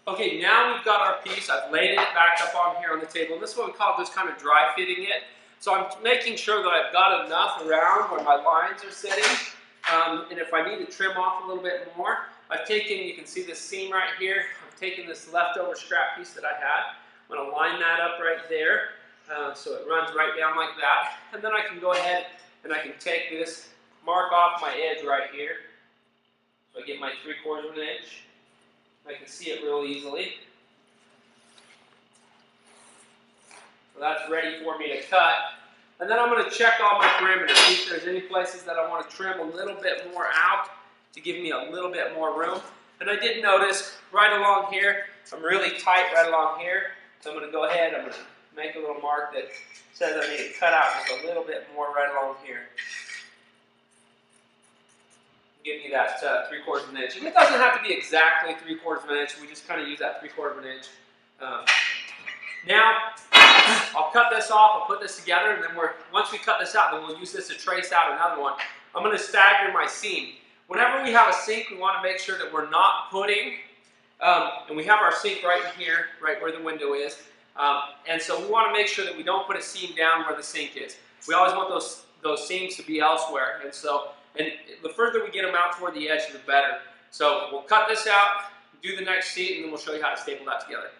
Okay, now we've got our piece. I've laid it back up on here on the table, and this is what we call just kind of dry fitting it. So I'm making sure that I've got enough around where my lines are sitting, and if I need to trim off a little bit more, I've taken, you can see this seam right here, I've taken this leftover scrap piece that I had. I'm going to line that up right there, so it runs right down like that, and then I can go ahead and I can take this, mark off my edge right here, so I get my 3/4 of an inch. I can see it real easily. So that's ready for me to cut. And then I'm going to check all my perimeters, see if there's any places that I want to trim a little bit more out to give me a little bit more room. And I did notice right along here, I'm really tight right along here. So I'm going to go ahead, I'm going to make a little mark that says I need to cut out just a little bit more right along here. Give me that 3/4 of an inch. And it doesn't have to be exactly 3/4 of an inch. We just kind of use that 3/4 of an inch. Now, I'll cut this off. I'll put this together, and then once we cut this out, then we'll use this to trace out another one. I'm going to stagger my seam. Whenever we have a sink, we want to make sure that we're not putting, and we have our sink right in here, right where the window is. And so we want to make sure that we don't put a seam down where the sink is. We always want those seams to be elsewhere. And the further we get them out toward the edge, the better. So we'll cut this out, do the next seat, and then we'll show you how to staple that together.